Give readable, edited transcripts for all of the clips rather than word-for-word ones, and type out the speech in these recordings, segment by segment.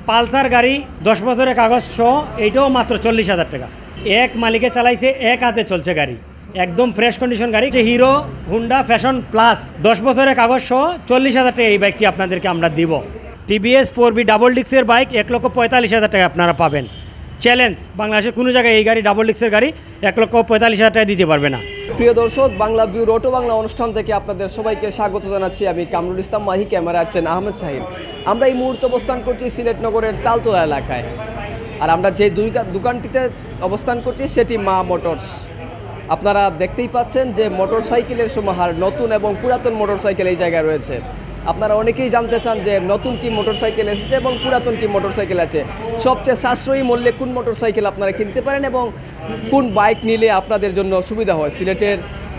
Pulsar গাড়ি 10 বছরের কাগজ সহ, এইটাও মাত্র 40,000 টাকা। এক মালিকে চালাইছে, এক হাতে চলছে গাড়ি, একদম ফ্রেশ কন্ডিশন গাড়ি। হিরো হুন্ডা ফ্যাশন প্লাস 10 বছরের কাগজ সহ 40,000 টাকা এই বাইকটি আপনাদেরকে আমরা দিব। টিভিএস 4B ডাবল ডিক্সের বাইক 1,45,000 টাকা আপনারা পাবেন। চ্যালেঞ্জ, বাংলাদেশের কোনো জায়গায় এই গাড়ি ডাবল ডিক্সের গাড়ি 1,45,000 টাকা দিতে পারবে না। প্রিয় দর্শক, বাংলা ভিউর অটো বাংলা অনুষ্ঠান থেকে আপনাদের সবাইকে স্বাগত জানাচ্ছি। আমি কামরুল ইসলাম মাহি, ক্যামেরা আছেন আহমেদ সাহিল। আমরা এই মুহূর্তে অবস্থান করছি সিলেট নগরের তালতলা এলাকায়। আর আমরা যে দোকানটিতে অবস্থান করছি সেটি মা মোটরস। আপনারা দেখতেই পাচ্ছেন যে মোটরসাইকেলের সমাহার, নতুন এবং পুরাতন মোটরসাইকেল এই জায়গায় রয়েছে। আপনারা অনেকেই জানতে চান যে নতুন কি মোটরসাইকেল এসেছে এবং পুরাতন কি মোটরসাইকেল আছে, সবচেয়ে সাশ্রয়ী মূল্যে কোন মোটরসাইকেল আপনারা কিনতে পারেন এবং কোন বাইক নিলে আপনাদের জন্য সুবিধা হয়। সিলেটের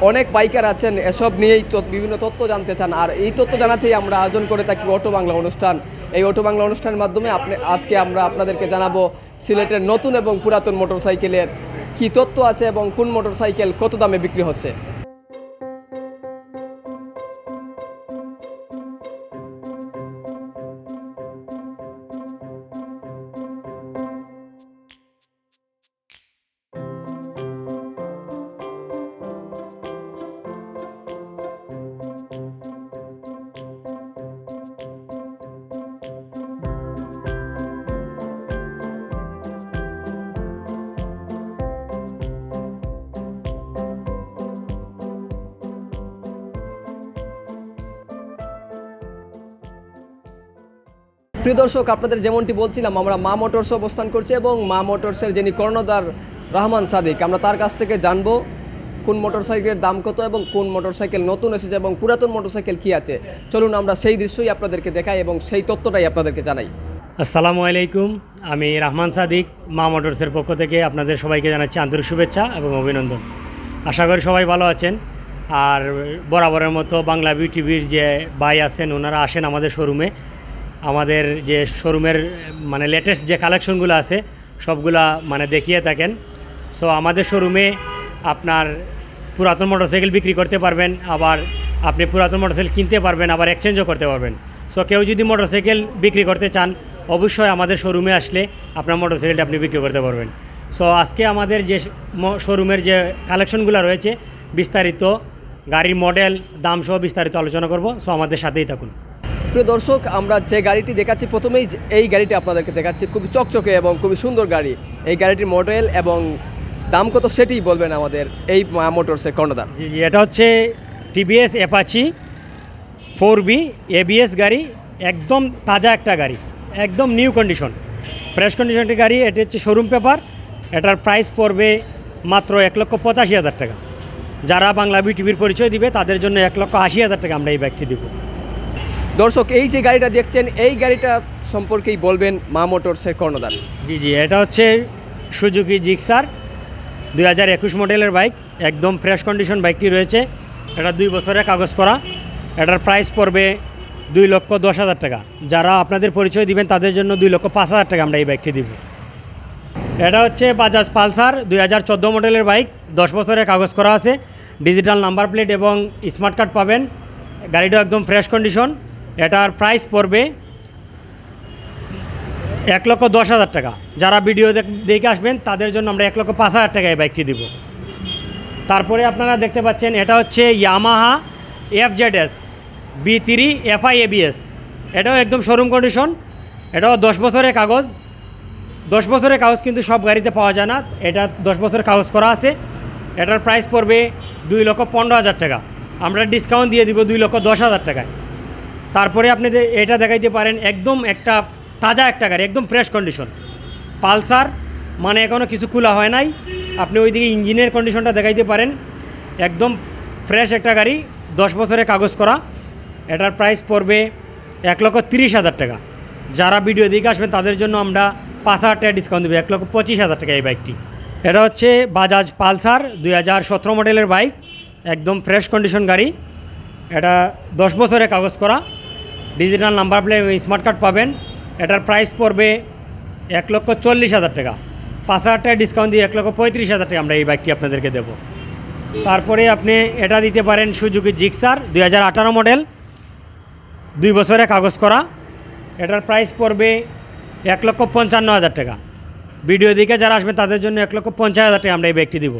অনেক বাইকার আছেন, এসব নিয়েই বিভিন্ন তথ্য জানতে চান। আর এই তথ্য জানাতেই আমরা আয়োজন করে থাকি অটো বাংলা অনুষ্ঠান। এই অটো বাংলা অনুষ্ঠানের মাধ্যমে আজকে আমরা আপনাদেরকে জানাবো সিলেটের নতুন এবং পুরাতন মোটরসাইকেলের কী তথ্য আছে এবং কোন মোটরসাইকেল কত দামে বিক্রি হচ্ছে। প্রিয় দর্শক, আপনাদের যেমনটি বলছিলাম, আমরা মা মোটরস অবস্থান করছি এবং মা মোটরসের যিনি কর্ণধার রহমান সাদিক, আমরা তার কাছ থেকে জানবো কোন মোটরসাইকেলের দাম কত এবং কোন মোটরসাইকেল নতুন এসেছে এবং পুরাতন মোটরসাইকেল কী আছে। চলুন আমরা সেই দৃশ্যই আপনাদেরকে দেখাই এবং সেই তথ্যটাই আপনাদেরকে জানাই। আসসালামু আলাইকুম, আমি রহমান সাদিক, মা মোটরসের পক্ষ থেকে আপনাদের সবাইকে জানাচ্ছি আন্তরিক শুভেচ্ছা এবং অভিনন্দন। আশা করি সবাই ভালো আছেন। আর বরাবরের মতো বাংলা ভিউ টিভির যে ভাই আছেন, ওনারা আসেন আমাদের শোরুমে। আমাদের যে শোরুমের মানে লেটেস্ট যে কালেকশনগুলো আছে সবগুলা মানে দেখিয়ে থাকেন। সো আমাদের শোরুমে আপনার পুরাতন মোটরসাইকেল বিক্রি করতে পারবেন, আবার আপনি পুরাতন মোটরসাইকেল কিনতে পারবেন, আবার এক্সচেঞ্জও করতে পারবেন। সো কেউ যদি মোটরসাইকেল বিক্রি করতে চান, অবশ্যই আমাদের শোরুমে আসলে আপনার মোটরসাইকেলটা আপনি বিক্রি করতে পারবেন। সো আজকে আমাদের যে শোরুমের যে কালেকশনগুলো রয়েছে, বিস্তারিত গাড়ির মডেল, দাম সহ বিস্তারিত আলোচনা করব। সো আমাদের সাথেই থাকুন। প্রিয় দর্শক, আমরা যে গাড়িটি দেখাচ্ছি, প্রথমেই এই গাড়িটি আপনাদেরকে দেখাচ্ছি। খুবই চকচকে এবং খুবই সুন্দর গাড়ি। এই গাড়িটির মডেল এবং দাম কত সেটিই বলবেন আমাদের এই মোটরসের কর্ণধার। জি জি, এটা হচ্ছে টিভিএস অ্যাপাচি 4B ABS গাড়ি, একদম তাজা একটা গাড়ি, একদম নিউ কন্ডিশন, ফ্রেশ কন্ডিশনের গাড়ি। এটা হচ্ছে শোরুম পেপার। এটার প্রাইস পড়বে মাত্র 1,85,000 টাকা। যারা বাংলা ভিউ টিভির পরিচয় দিবে তাদের জন্য 1,80,000 টাকা আমরা এই বাইকটি দেবো। দর্শক, এই যে গাড়িটা দেখছেন, এই গাড়িটা সম্পর্কেই বলবেন মা মোটরসের কর্ণধার। জি জি, এটা হচ্ছে সুজুকি জিক্সার 2021 মডেলের বাইক, একদম ফ্রেশ কন্ডিশন বাইকটি রয়েছে। এটা 2 বছরের কাগজ করা। এটার প্রাইস পড়বে 2,10,000 টাকা। যারা আপনাদের পরিচয় দিবেন তাদের জন্য 2,05,000 টাকা আমরা এই বাইকটি দিব। এটা হচ্ছে বাজাজ পালসার 2014 মডেলের বাইক, 10 বছরের কাগজ করা আছে, ডিজিটাল নাম্বার প্লেট এবং স্মার্ট কার্ড পাবেন। গাড়িটা একদম ফ্রেশ কন্ডিশন। এটার প্রাইস পড়বে 1,10,000 টাকা। যারা ভিডিও দেখে আসবেন তাদের জন্য আমরা 1,05,000 টাকা এই বাইকটি দিব। তারপরে আপনারা দেখতে পাচ্ছেন, এটা হচ্ছে Yamaha FZS B3 FI ABS। এটাও একদম শোরুম কন্ডিশন। এটাও 10 বছরের কাগজ। 10 বছরের কাগজ কিন্তু সব গাড়িতে পাওয়া যায় না, এটা 10 বছরের কাগজ করা আছে। এটার প্রাইস পড়বে 2,15,000 টাকা। আমরা ডিসকাউন্ট দিয়ে দিব 2,10,000 টাকায়। তারপরে আপনি এটা দেখাইতে পারেন, একদম একটা তাজা একটা গাড়ি, একদম ফ্রেশ কন্ডিশন পালসার, মানে এখনও কিছু খোলা হয় নাই। আপনি ওইদিকে ইঞ্জিনের কন্ডিশনটা দেখাইতে পারেন, একদম ফ্রেশ একটা গাড়ি, 10 বছরের কাগজ করা। এটার প্রাইস পড়বে 1,30,000 টাকা। যারা ভিডিও দেখে আসবেন তাদের জন্য আমরা 5,000 টাকা ডিসকাউন্ট দেবো, 1,25,000 টাকা এই বাইকটি। এটা হচ্ছে বাজাজ পালসার 2017 মডেলের বাইক, একদম ফ্রেশ কন্ডিশন গাড়ি। এটা 10 বছরের কাগজ করা, digital number plate smart card পাবেন। এটার প্রাইস পড়বে 1,40,000 টাকা। 5,000 টাকা ডিসকাউন্ট দিয়ে 1,35,000 টাকা আমরা এই বাইকটি আপনাদেরকে দেবো। তারপরে আপনি এটা দিতে পারেন সুজুকি জিক্সার 2018 মডেল, 2 বছরের কাগজ করা। এটার প্রাইস পড়বে 1,55,000 টাকা। ভিডিও দেখে যারা আসবেন তাদের জন্য 1,50,000 টাকা আমরা এই বাইকটি দিব।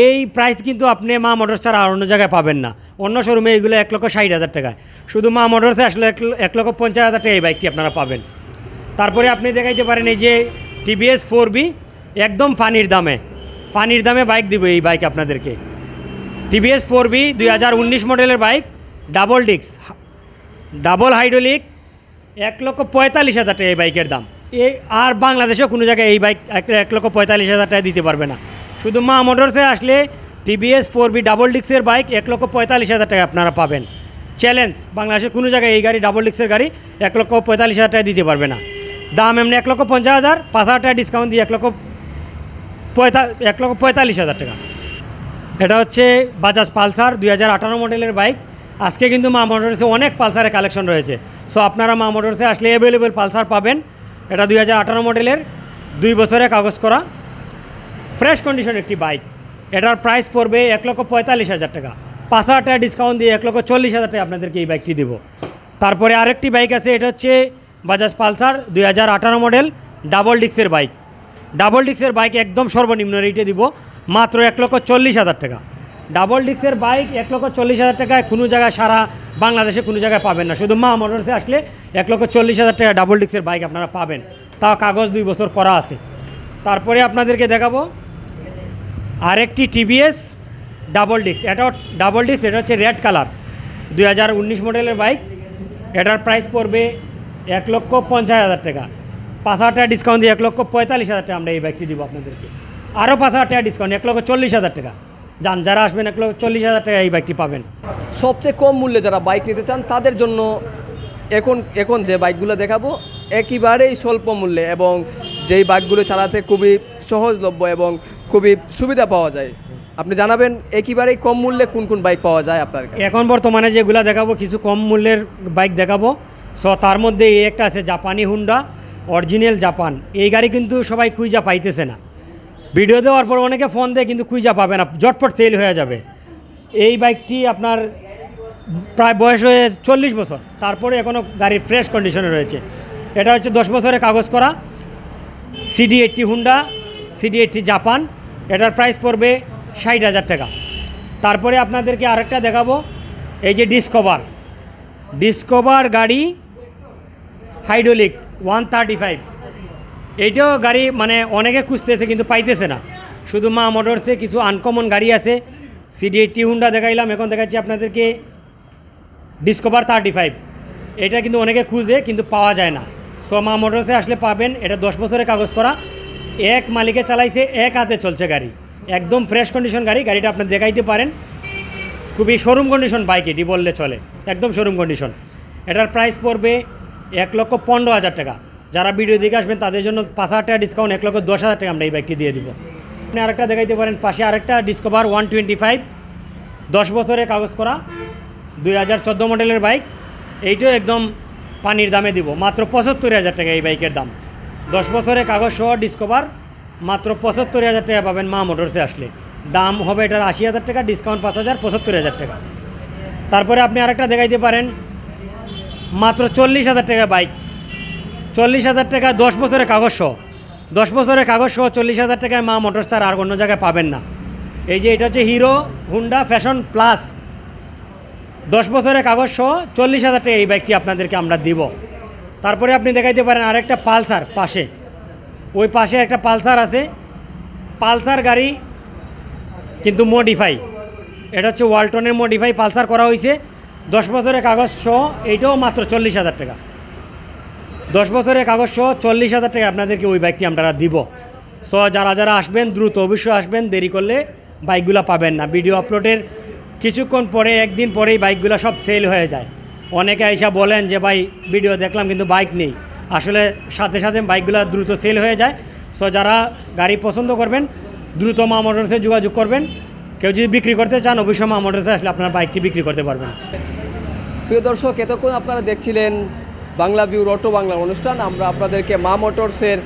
এই প্রাইস কিন্তু আপনি মা মোটরস ছাড়া আর অন্য জায়গায় পাবেন না। অন্য শোরুমে এইগুলো 1,60,000 টাকায়, শুধু মা মোটরসে আসলে 1,50,000 টাকা এই বাইকটি আপনারা পাবেন। তারপরে আপনি দেখাইতে পারেন এই যে TVS 4B, একদম ফানির দামে বাইক দিব এই বাইক আপনাদেরকে। TVS 4B 2019 মডেলের bike, double disc, double hydraulic, 1,45,000 টাকা এই বাইকের দাম। আর বাংলাদেশেও কোনো জায়গায় এই বাইক 1,45,000 টাকা দিতে পারবে না। শুধু মা মোটরসে আসলে TVS 4B ডাবল ডিস্কের বাইক 1,45,000 টাকা আপনারা পাবেন। চ্যালেঞ্জ, বাংলাদেশের কোনো জায়গায় এই গাড়ি ডাবল ডিস্কের গাড়ি 1,45,000 টাকা দিতে পারবে না। দাম এমনি 1,50,000, 5,000 টাকা ডিসকাউন্ট দিয়ে 1,45,000 টাকা। এটা হচ্ছে বাজাজ পালসার 2018 মডেলের বাইক। আজকে কিন্তু মা মোটরসে অনেক পালসারের কালেকশন রয়েছে, সো আপনারা মা মোটরসে আসলে অ্যাভেলেবেল পালসার পাবেন। এটা 2018 মডেলের, 2 বছরের কাগজ করা, ফ্রেশ কন্ডিশন একটি বাইক। এটার প্রাইস পড়বে 1,45,000 টাকা। 5,000 টাকা ডিসকাউন্ট দিয়ে 1,40,000 টাকা আপনাদেরকে এই বাইকটি দেবো। তারপরে আরেকটি বাইক আছে, এটা হচ্ছে বাজাজ পালসার 2018 মডেল, ডাবল ডিস্কের বাইক। ডাবল ডিস্কের বাইক একদম সর্বনিম্ন রেটে দিব, মাত্র 1,40,000 টাকা। ডাবল ডিস্কের বাইক 1,40,000 টাকায় কোনো জায়গায় সারা বাংলাদেশে কোনো জায়গায় পাবেন না। শুধু মা মোটরসে আসলে 1,40,000 টাকা ডাবল ডিস্কের বাইক আপনারা পাবেন, তাও কাগজ 2 বছর করা আছে। তারপরে আপনাদেরকে দেখাবো আরেকটি TVS ডাবল ডিস্ক। এটাও ডাবল ডিস্ক, এটা হচ্ছে রেড কালার, 2019 মডেলের বাইক। এটার প্রাইস পড়বে 1,50,000 টাকা। 5,000 টাকা ডিসকাউন্ট দিয়ে 1,45,000 টাকা আমরা এই বাইকটি দিব আপনাদেরকে। আরও 5,000 টাকা ডিসকাউন্ট, 1,40,000 টাকা। যারা আসবেন 1,40,000 টাকা এই বাইকটি পাবেন। সবচেয়ে কম মূল্যে যারা বাইক নিতে চান তাদের জন্য এখন যে বাইকগুলো দেখাবো একেবারেই স্বল্প মূল্যে, এবং যেই বাইকগুলো চালাতে খুবই সহজলভ্য এবং খুবই সুবিধা পাওয়া যায়। আপনি জানাবেন একেবারেই কম মূল্যে কোন কোন বাইক পাওয়া যায় আপনার কাছে? এখন বর্তমানে যেগুলো দেখাবো কিছু কম মূল্যের বাইক দেখাবো। সো তার মধ্যে এই একটা আছে জাপানি হুন্ডা, অরিজিনাল জাপান। এই গাড়ি কিন্তু সবাই খুঁজা পাইতেছে না। ভিডিও দেওয়ার পর অনেকে ফোন দেয় কিন্তু খুঁজা পাবে না, জটপট সেল হয়ে যাবে। এই বাইকটি আপনার প্রায় বয়স হয়ে 40 বছর, তারপরে এখনও গাড়ির ফ্রেশ কন্ডিশনে রয়েছে। এটা হচ্ছে 10 বছরের কাগজ করা CD80 হুন্ডা, CD80 জাপান। এটার প্রাইস পড়বে 60,000 টাকা। তারপরে আপনাদেরকে আরেকটা দেখাবো, এই যে ডিসকভার গাড়ি হাইড্রোলিক 135। এইটাও গাড়ি মানে অনেকে খুঁজতেছে কিন্তু পাইতেছে না। শুধু মা মোটরসে কিছু আনকমন গাড়ি আছে। CD80 হুন্ডা দেখাইলাম, এখন দেখাচ্ছি আপনাদেরকে ডিসকভার 35। এটা কিন্তু অনেকে খুঁজে কিন্তু পাওয়া যায় না। সো মা মোটরসে আসলে পাবেন। এটা 10 বছরের কাগজ করা, এক মালিকে চালাইছে, এক হাতে চলছে গাড়ি, একদম ফ্রেশ কন্ডিশন গাড়ি। গাড়িটা আপনি দেখাইতে পারেন, খুবই শোরুম কন্ডিশন বাইক এটি বললে চলে, একদম শোরুম কন্ডিশন। এটার প্রাইস পড়বে 1,15,000 টাকা। যারা ভিডিও দেখে আসবেন তাদের জন্য 5,000 টাকা ডিসকাউন্ট, 1,10,000 টাকা আমরা এই বাইকটি দিয়ে দিব। আপনি আরেকটা দেখাইতে পারেন, পাশে আরেকটা ডিসকভার 125, 10 বছরের কাগজ করা, 2014 মডেলের বাইক। এইটাও একদম পানির দামে দিব, মাত্র 75,000 টাকা এই বাইকের দাম। 10 বছরের কাগজ সহ ডিসকভার, মাত্র 75,000 টাকা পাবেন মা মোটরসে আসলে। দাম হবে এটার 80,000 টাকা, ডিসকাউন্ট 5,000, 75,000 টাকা। তারপরে আপনি আরেকটা দেখাইতে পারেন, মাত্র 40,000 টাকা বাইক, 40,000 টাকা 10 বছরের কাগজ সহ, 10 বছরের কাগজ সহ 40,000 টাকায় মা মোটরস ছাড়া আর অন্য জায়গায় পাবেন না। এই যে এটা হচ্ছে হিরো হুন্ডা ফ্যাশন প্লাস, 10 বছরের কাগজ সহ 40,000 টাকা এই বাইকটি আপনাদেরকে আমরা দিব। তারপরে আপনি দেখাইতে পারেন আরেকটা পালসার, পাশে ওই পাশে একটা পালসার আছে। পালসার গাড়ি কিন্তু মডিফাই, এটা হচ্ছে ওয়ালটনের মডিফাই পালসার করা হয়েছে, 10 বছরের কাগজ সহ। এইটাও মাত্র 40,000 টাকা। 10 বছরের কাগজ সহ 40,000 টাকা আপনাদেরকে ওই বাইকটি আমরা দিব। সো যারা আসবেন দ্রুত অবশ্যই আসবেন, দেরি করলে বাইকগুলো পাবেন না। ভিডিও আপলোডের কিছুক্ষণ পরে, একদিন পরেই বাইকগুলো সব সেল হয়ে যায়। অনেকে এসে বলেন যে ভাই ভিডিও দেখলাম কিন্তু বাইক নেই, আসলে সাথে সাথে বাইকগুলো দ্রুত সেল হয়ে যায়। সো যারা গাড়ি পছন্দ করবেন দ্রুত মা মোটরসে যোগাযোগ করবেন। কেউ যদি বিক্রি করতে চান অবশ্যই মা মোটরসে আসলে আপনার বাইকটি বিক্রি করতে পারবেন। প্রিয় দর্শক, এতক্ষণ আপনারা দেখছিলেন বাংলা ভিউ অটো বাংলা অনুষ্ঠান। আমরা আপনাদেরকে মা মোটরসের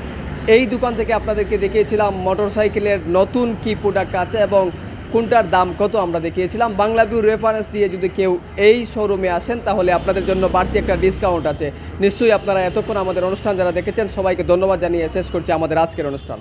এই দোকান থেকে আপনাদেরকে দেখিয়েছিলাম মোটরসাইকেলের নতুন কি প্রোডাক্ট আছে এবং কোনটার দাম কত আমরা দেখিয়েছিলাম। বাংলা ভিউ রেফারেন্স দিয়ে যদি কেউ এই শোরুমে আসেন তাহলে আপনাদের জন্য বাড়তি একটা ডিসকাউন্ট আছে। নিশ্চয়ই আপনারা এতক্ষণ আমাদের অনুষ্ঠান যারা দেখেছেন সবাইকে ধন্যবাদ জানিয়ে শেষ করছি আমাদের আজকের অনুষ্ঠান।